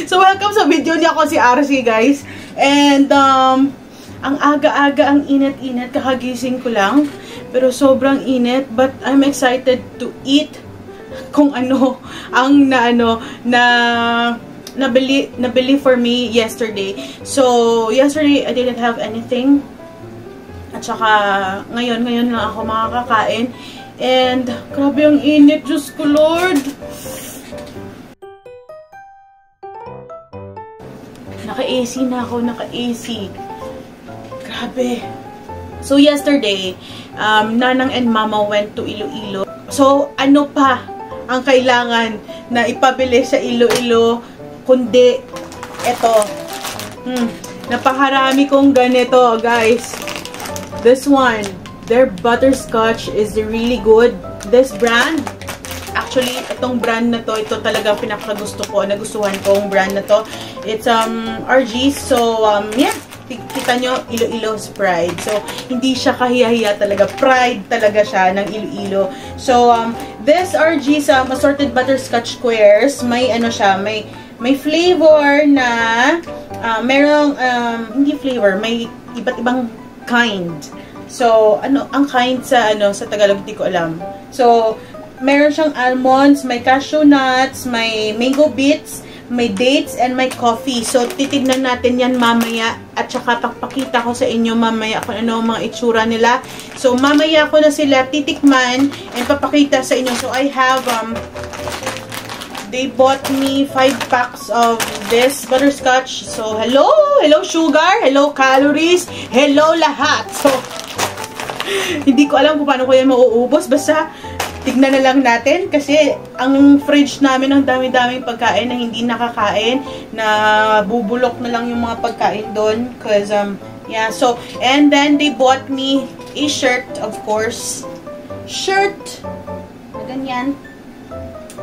So, welcome sa video niya ako si RC, guys. And, ang aga-aga, ang init-init, kakagising ko lang. Pero sobrang init, but I'm excited to eat kung ano ang nabili for me yesterday. So, yesterday, I didn't have anything. At saka, ngayon lang ako makakakain. And, grabe ang init, Diyos ko, Lord! Naka-AC na ako, naka-AC. Grabe. So, yesterday, Nanang and Mama went to Iloilo. So, ano pa ang kailangan na ipabili sa Iloilo, kundi ito. Napakarami kong ganito, guys. This one, their butterscotch is really good. This brand, actually, itong brand na to, ito talagang pinakagusto ko. Nagustuhan ko ang brand na to. It's RG. So, yeah. Kita nyo, Iloilo's pride. So, hindi siya kahiya-hiya talaga. Pride talaga siya ng Iloilo. So, this RG's assorted butterscotch squares, may ano siya, may flavor na, merong, hindi flavor, may iba't ibang kind. So, ano, ang kind sa Tagalog, hindi ko alam. So, meron siyang almonds, may cashew nuts, may mango bits, may dates, and may coffee. So, titignan natin yan mamaya. At saka, pakita ko sa inyo mamaya kung ano mga itsura nila. So, mamaya ko na sila titikman and papakita sa inyo. So, I have, they bought me 5 packs of this butterscotch. So, hello! Hello, sugar! Hello, calories! Hello, lahat! So, hindi ko alam kung paano ko yan mauubos. Basta, tignan na lang natin kasi ang fridge namin ang dami-daming pagkain na hindi nakakain, na bubulok na lang yung mga pagkain doon because yeah. So, and then they bought me a shirt, of course. Shirt na ganyan.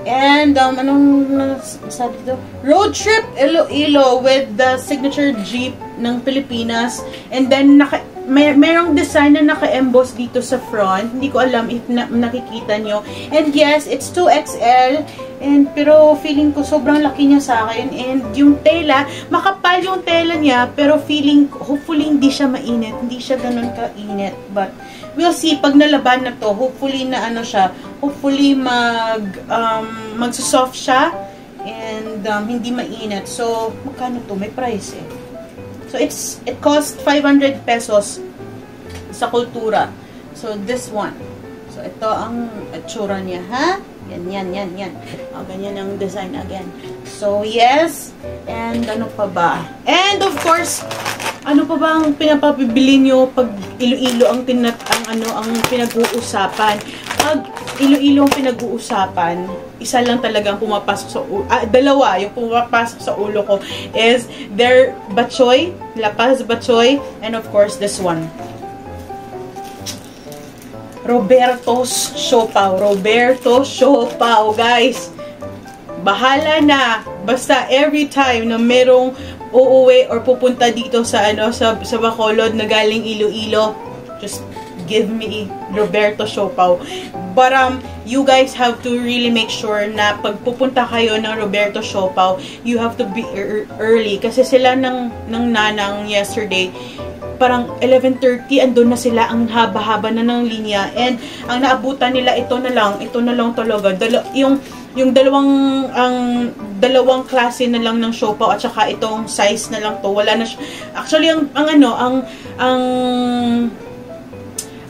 And anong sabi dito? Road trip Iloilo with the signature jeep ng Pilipinas. And then merong design na naka-emboss dito sa front. Hindi ko alam if nakikita nyo. And yes, it's 2XL. Pero feeling ko sobrang laki niya sa akin. And yung tela, makapal yung tela niya. Pero feeling ko, hopefully hindi siya mainit. Hindi siya ganun kainit. But we'll see pag nalaban na to. Hopefully na siya. Hopefully magsusoft siya. And hindi mainit. So, magkano to? May price eh. So, it cost 500 pesos sa Kultura. So, this one. So, ito ang itsura niya, ha? Yan. O, ganyan ang design again. So, yes. And, ano pa ba? And, of course, ano pa ba ang pinapabibili nyo pag Iloilo ang pinag-uusapan? Pag Iloilo ang pinag-uusapan, isa lang talagang pumapasok sa ulo, dalawa yung pumapasok sa ulo ko is their batchoy, La Paz batchoy, and of course this one, Roberto's Siopaw. Roberto's Siopaw, guys. Bahala na. Basta every time na merong uuwi or pupunta dito sa sa Bacolod na galing Iloilo, just give me Roberto's Siopaw. But you guys have to really make sure na pag pupunta kayo ng Roberto's Siopaw, you have to be early. Kasi sila ng Nanang yesterday, parang 11:30, andun na sila, ang haba-haba na ng linya. And ang naabutan nila, ito na lang talaga. Yung dalawang klase na lang ng siopaw at saka itong size na lang to. Wala na actually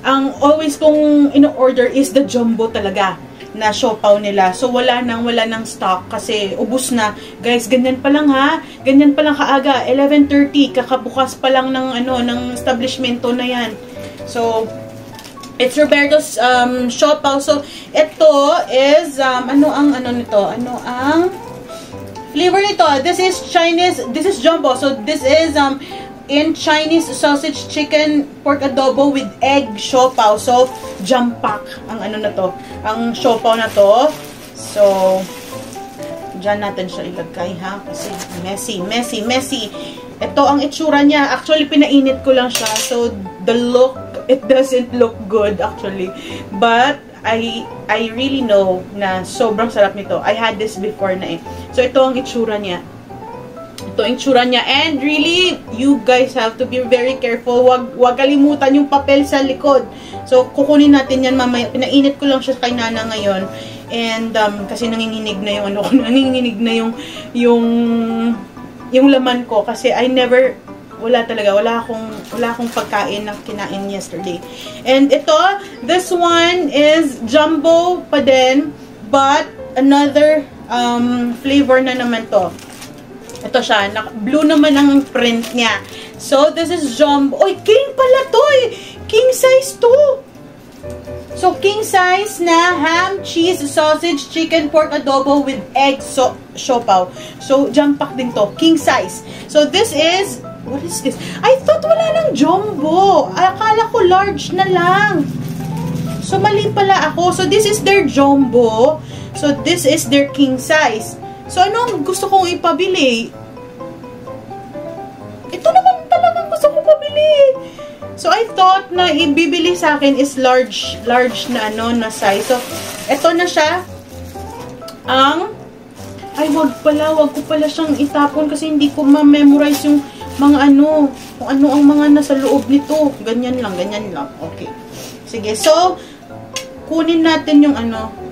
ang always kong ino-order is the jumbo talaga na siopaw nila. So, wala nang stock kasi ubus na. Guys, ganyan pa lang ha. Ganyan pa lang kaaga. 11:30. Kakabukas pa lang ng establishmento na yan. So, it's Roberto's Siopaw. So, ito is, ano ang flavor nito? This is Chinese, this is jumbo. So, this is, in Chinese sausage chicken pork adobo with egg siopaw. So, jumpak ang ang siopaw na to. So, dyan natin siya ilagay, ha? Kasi messy. Ito ang itsura niya. Actually, pinainit ko lang siya. So, the look, it doesn't look good actually. But, I really know na sobrang sarap nito. I had this before na eh. So, ito ang itsura niya. Ito ang tsura niya. And really, you guys have to be very careful. Wag kalimutan yung papel sa likod. So, kukunin natin yan mamaya. Pinainit ko lang siya kay Nana ngayon. And, kasi nanginginig na yung nanginginig na yung laman ko. Kasi wala akong pagkain na kinain yesterday. And ito, this one is jumbo pa din, but another flavor na naman to. Ito siya, blue naman ang print niya. So, this is jumbo. Oy, king pala to eh! King size to! So, king size na ham, cheese, sausage, chicken, pork adobo with egg siopaw. So, jump pack din to. King size. So, this is, what is this? I thought wala nang jumbo. Akala ko large na lang. So, mali pala ako. So, this is their jumbo. So, this is their king size. So, ano ang gusto kong ipabili? Ito naman talagang gusto kong pabili. So, I thought na ibibili sa akin is large na na size. So, ito na siya. Wag ko pala siyang itapon kasi hindi ko ma-memorize yung mga kung ano ang mga nasa loob nito. Ganyan lang. Okay. Sige, so, kunin natin yung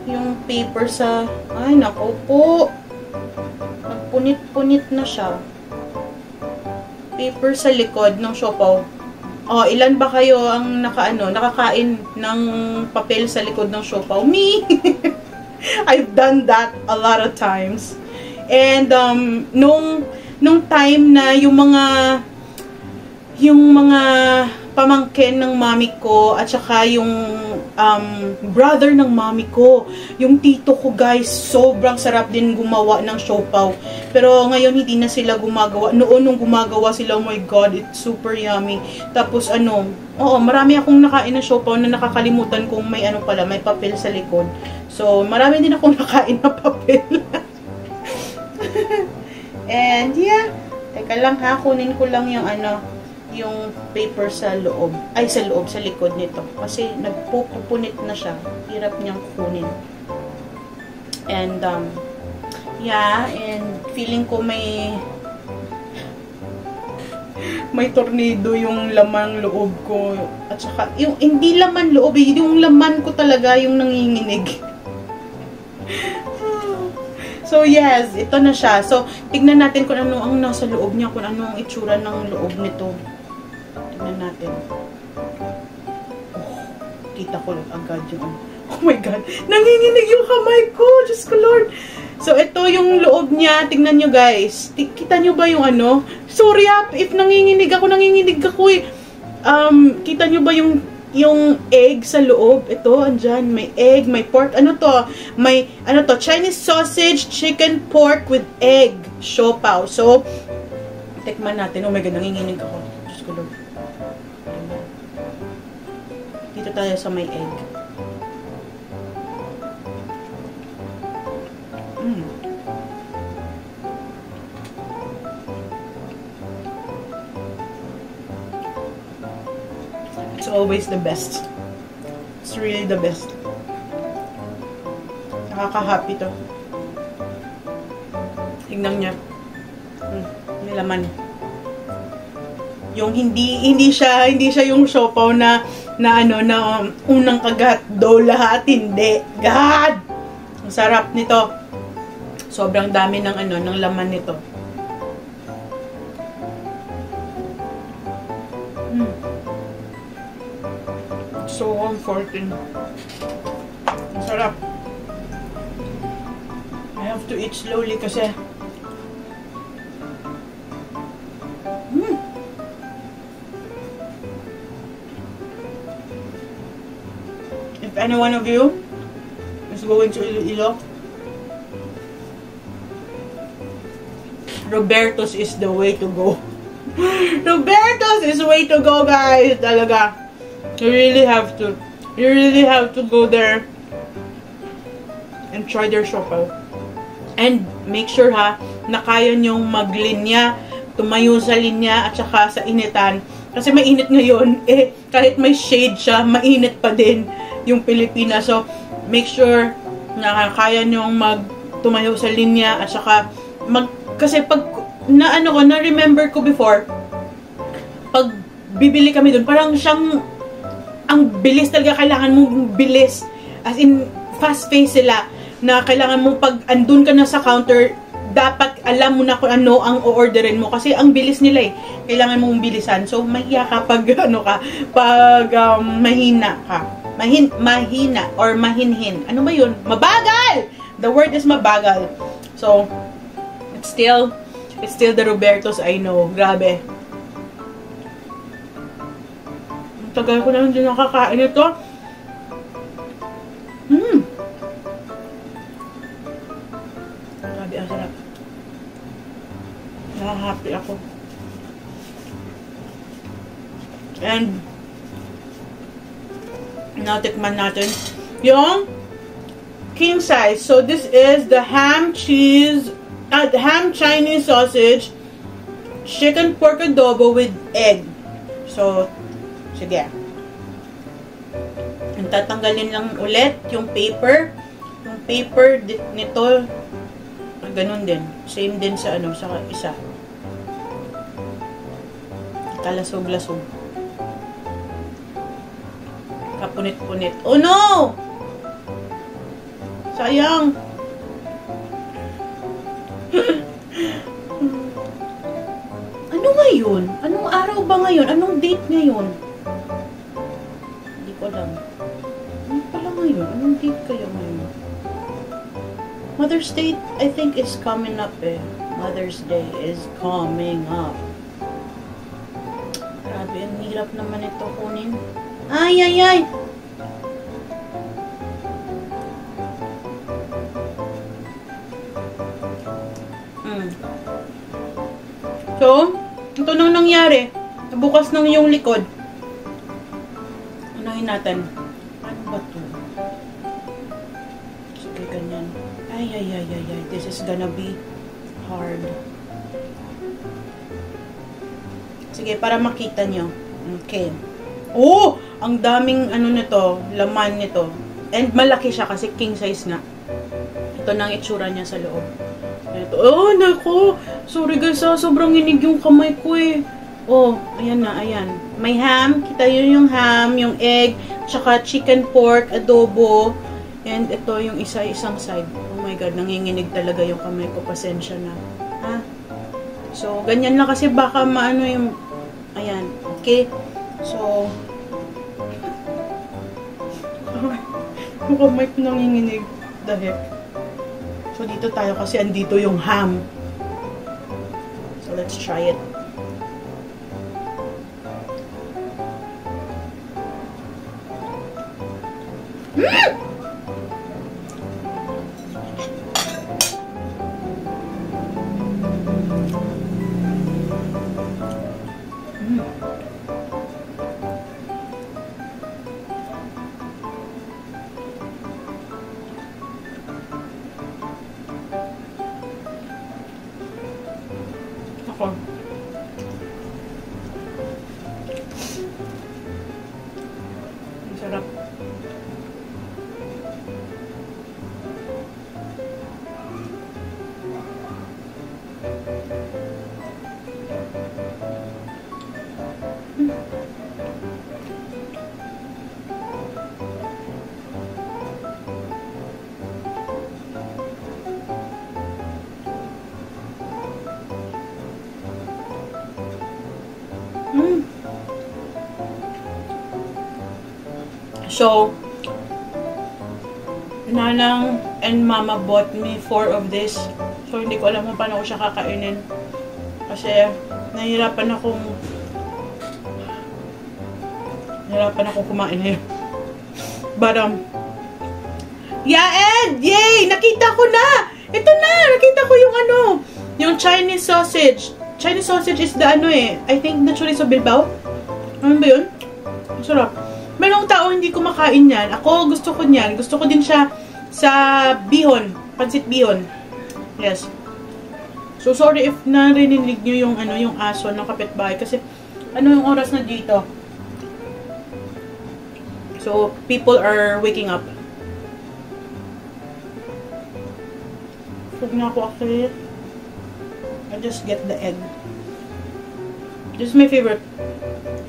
yung paper sa, ay, nako po. Nagpunit-punit na siya. Paper sa likod ng siopaw. Oh, ilan ba kayo ang nakakain ng papel sa likod ng siopaw? Me! I've done that a lot of times. And, nung time na yung mga pamangkin ng mami ko at saka yung brother ng mami ko, yung tito ko guys, sobrang sarap din gumawa ng siopaw. Pero ngayon hindi na sila gumagawa. Noon nung gumagawa sila, oh my god, it's super yummy. Tapos marami akong nakain na siopaw na nakakalimutan kung may may papel sa likod. So, marami din akong nakain na papel. And yeah, teka lang ha, kunin ko lang yung yung paper sa loob. Ay, sa likod nito. Kasi nagpupunit na siya. Hirap niyang kunin. And, yeah, and feeling ko may tornado yung laman loob ko. At saka, yung hindi laman loob, yung laman ko talaga yung nanginginig. So, yes, ito na siya. So, tignan natin kung ano ang nasa loob niya, kung ano ang itsura ng loob nito. Tignan natin. Oh, kita ko agad yung oh my god, nanginginig yung kamay ko. Diyos ko, Lord. So, ito yung loob niya. Tignan nyo, guys. Kita nyo ba yung Sorry if nanginginig ako eh. Kita nyo ba yung egg sa loob? Ito, andyan. May egg, may pork. May, Chinese sausage, chicken, pork with egg. Siopaw. So, tikman natin. Oh my god, nanginginig ako. Diyos ko, Lord. Dito tayo sa may egg. It's always the best. It's really the best. Nakaka-happy to. Tignan niya. May laman. Yung hindi siya yung siopaw na unang kagat, do lahat, hindi. God! Ang sarap nito. Sobrang dami ng laman nito. So comforting. Ang sarap. I have to eat slowly kasi if any one of you is going to Iloilo, Roberto's is the way to go. Roberto's is the way to go, guys. Talaga. You really have to go there and try their siopaw. And make sure ha, na kaya nyong maglinya, tumayo sa linya at saka sa initan. Kasi mainit ngayon, kahit may shade siya, mainit pa din yung Pilipinas. So, make sure na kaya nyong tumayo sa linya at saka kasi pag na ano ko, na-remember ko before, pag bibili kami dun, parang siyang, ang bilis talaga, kailangan mong bilis. As in, fast-paced sila, na kailangan mo pag andun ka na sa counter, dapat alam mo na kung ano ang o-orderin mo. Kasi ang bilis nila eh. Kailangan mong bilisan. So, mahiya ka pag, ano ka, pag mahina ka. Mahina or mahinhin. Ano ba yun? Mabagal! The word is mabagal. So, it's still the Robertos I know. Grabe. Ang tagal ko na hindi nakakain ito. Grabe, ang sarap. Happy ako. And natikman natin yung king size. So this is the ham Chinese sausage chicken pork adobo with egg. So sige. And tatanggalin lang ulit yung paper. Yung paper nito ganun din. Same din sa ano, sa isa. Kalasog-lasog. Kapunit-punit. Oh no! Sayang! Ano ngayon? Anong araw ba ngayon? Anong date ngayon? Hindi ko alam. Ano pala ngayon? Anong date kaya ngayon? Mother's Day, I think, is coming up eh. Mother's Day is coming up. Grabe, ang hirap naman ito kunin. Ay, ay, ay! So, ito nang nangyari. Bukas nang yung likod. Unahin natin. Ano ba ito? Sige, ganyan. Ay, ay, ay, ay, ay. This is gonna be hard. Sige, para makita nyo. Okay. Oh! Ang daming ano nito, laman nito. And malaki siya kasi king size nga. Ito na ang itsura niya sa loob. Ito. Oh, nako! Sorry guys, sobrang inig yung kamay ko eh. Oh, ayan na, ayan. May ham. Kita yun yung ham, yung egg, tsaka chicken pork, adobo. And ito yung isang side. Oh my God, nanginginig talaga yung kamay ko. Pasensya na. Ha? So, ganyan lang kasi baka maano yung... Ayan. Okay? So... yung kamay ko nanginginig. The heck? So, dito tayo kasi andito yung ham. So, let's try it. Ako. Ang sarap. So, Nanang and Mama bought me 4 of this. So, hindi ko alam kung paano ko siya kakainin. Kasi, nahihirapan akong kumain eh. But, yeah, Ed! Yay! Nakita ko na! Ito na! Nakita ko yung ano, yung Chinese sausage. Chinese sausage is the ano eh. I think the chorizo bilbao. Ano ba yun? Ang sarap. Mayroong tao hindi ko makain yan. Ako, gusto ko niyan. Gusto ko din siya sa bihon. Pansit bihon. Yes. So, sorry if narinig nyo yung, ano, yung aso ng kapitbahay. Kasi, ano yung oras na dito? So, people are waking up. Huwag na ako actually. I just get the egg. This is my favorite.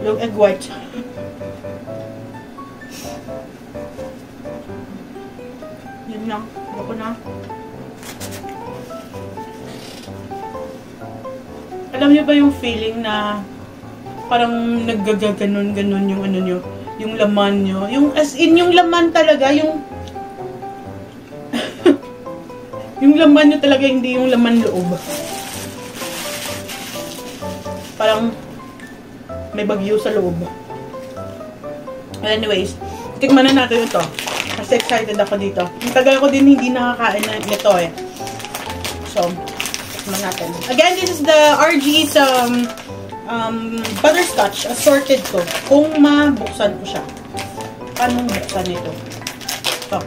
Yung egg white. Yun lang. Ako na. Alam niyo ba yung feeling na parang naggaganon-ganon yung ano nyo, yung laman nyo. Yung as in, yung laman talaga, yung yung laman nyo talaga, hindi yung laman loob. Parang may bagyo sa loob. Anyways, tikman na natin ito. Kasi excited ako dito. Ang tagal ko din hindi nakakain nito eh. So, tikman natin. Again, this is the RG's butterscotch. Assorted to. Kung mabuksan ko siya. Paano buksan ito? So,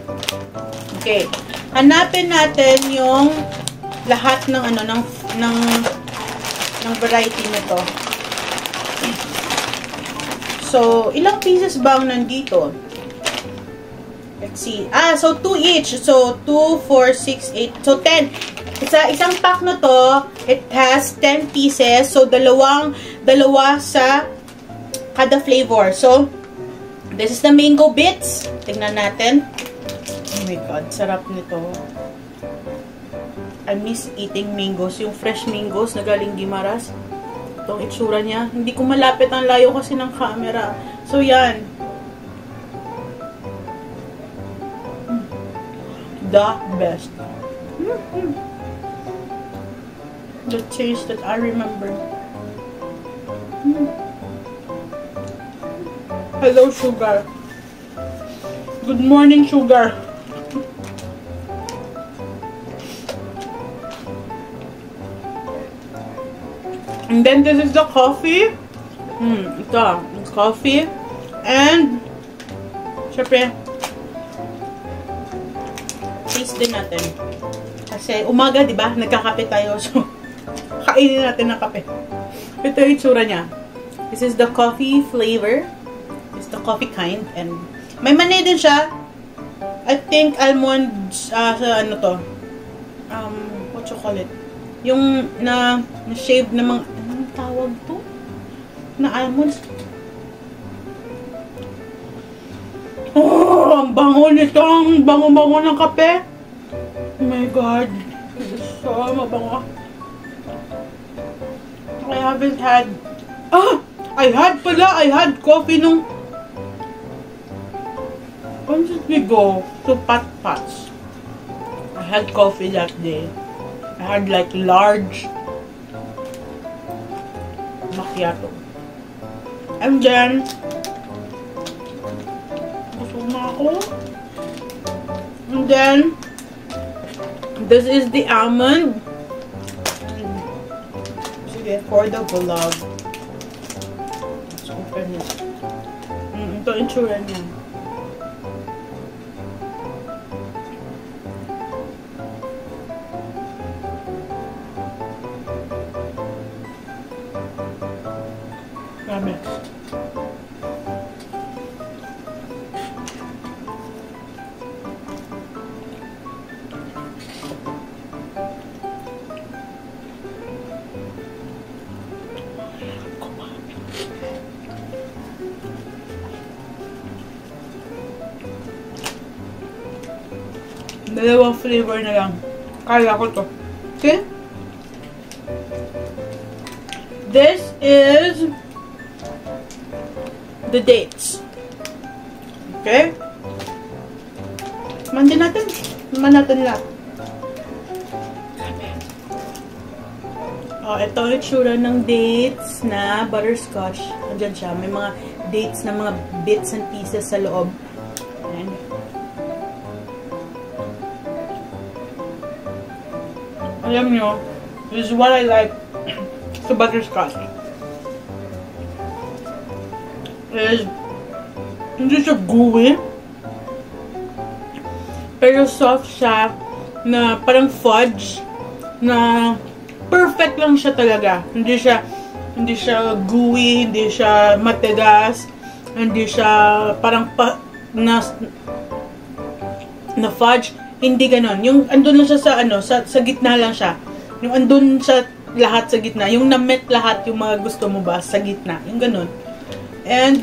okay. Hanapin natin yung lahat ng ano, ng variety nito. So, ilang pieces ba ang nandito? Let's see. So 2 each. So 2, 4, 6, 8. So 10. Isang pack na to, it has 10 pieces. So dalawa sa kada flavor. So this is the mango bits. Tingnan natin. Oh my god, sarap nito. I miss eating mangoes. Yung fresh mangoes na galing Guimaras. Itong itsura niya. Hindi ko malapit ang layo kasi ng camera. So yan. The best. The taste that I remember. Hello, sugar. Good morning, sugar. And then this is the coffee. Ito, coffee. And syempre, taste din natin. Kasi umaga, di ba? Nagkakape tayo. So, kainin natin ng kape. Ito yung itsura niya. This is the coffee flavor. This is the coffee kind. And may mani din siya. I think almonds, sa ano to? What you call it? Yung na-shave na mga, anong tawag to? Na almonds. Oh, ang bango nito. Ang bango-bango ng kape. Oh my god. So mabango. I haven't had... I had coffee nung... When did we go to Pat Pat's? I had coffee that day. I had like large macchiato. And then... And then this is the almond. Sige, for the vlog. Let's open it. Ito yung tsura niya. Grabe. Dalawang flavor na lang. Kaya ko to. Okay? This is the dates. Okay? Mandin natin. Naman natin lahat. Oh, ito yung itsura ng dates na butterscotch. Andyan siya. May mga dates na mga bits and pieces sa loob. Ayan. Alam nyo, this is what I like sa butterscotch. Is, hindi siya gooey, pero soft siya, na parang fudge, na perfect lang siya talaga. Hindi siya gooey, hindi siya matigas, hindi siya parang na fudge. Hindi ganon. Yung andun lang siya sa ano, sa gitna lang siya. Yung andun sa lahat sa gitna. Yung na-met lahat yung mga gusto mo ba sa gitna. Yung ganun. And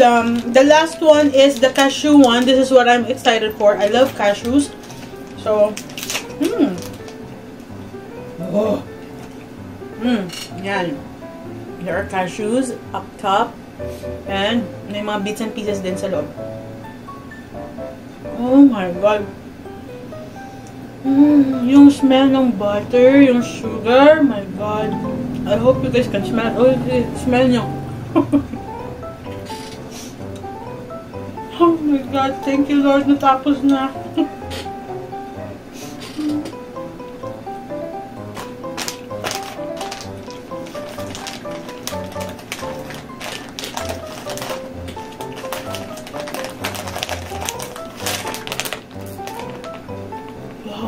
the last one is the cashew one. This is what I'm excited for. I love cashews. So, oh. Yan. There are cashews up top. And may mga bits and pieces din sa loob. Oh my God. Yung smell ng butter, yung sugar, my God. I hope you guys can smell it. Oh, smell nyo. Oh my God, thank you Lord, natapos na.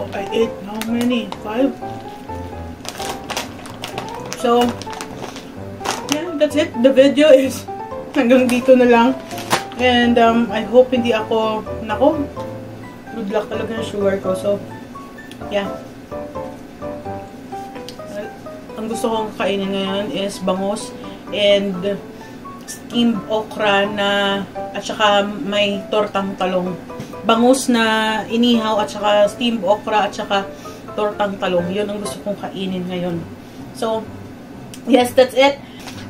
I ate how many? 5? So, yeah, that's it. The video is hanggang dito na lang. And, I hope hindi ako, nako, good luck talaga ng sugar ko. So, yeah. Ang gusto kong kainin ngayon is bangus and steamed okra na, at saka may tortang talong. Bangus na inihaw at saka steamed okra at saka tortang talong. Yun ang gusto kong kainin ngayon. So, yes, that's it.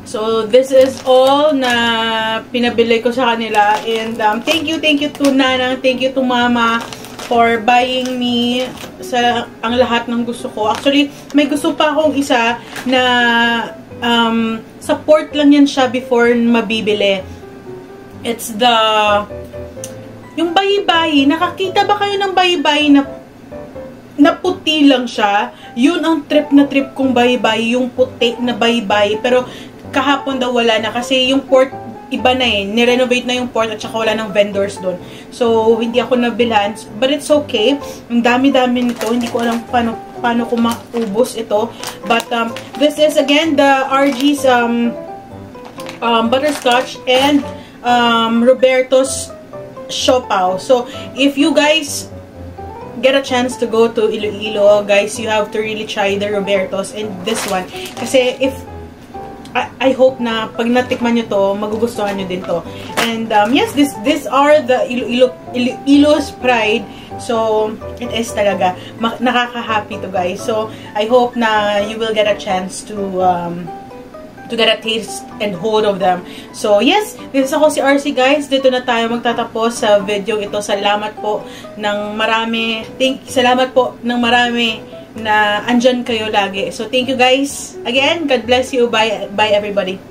So, this is all na pinabili ko sa kanila. And thank you to Nanang, thank you to Mama for buying me sa ang lahat ng gusto ko. Actually, may gusto pa akong isa na support lang yan siya before mabibili. It's the yung bayi-bayi. Nakakita ba kayo ng bayi-bayi na puti lang siya? Yun ang trip na trip kong bayi-bayi. Yung puti na bayi-bayi. Pero kahapon daw wala na. Kasi yung port, iba na eh. Nirenovate na yung port at saka wala ng vendors doon. So, hindi ako nabilhan. But it's okay. Ang dami-dami nito. Hindi ko alam paano ko maubos ito. But, this is again the RG's butterscotch and Roberto's Siopaw. So, if you guys get a chance to go to Iloilo, guys, you have to really try the Roberto's and this one. Kasi if I hope na pag natikman nyo to, magugustuhan nyo din to. And yes, these are the Ilo's Pride. So, it is talaga. Nakaka-happy to, guys. So, I hope na you will get a chance to get a taste and hold of them. So, yes, this is ako si RC, guys. Dito na tayo magtatapos sa video ito. Salamat po ng marami. Salamat po ng marami na andyan kayo lagi. So, thank you, guys. Again, God bless you. Bye everybody.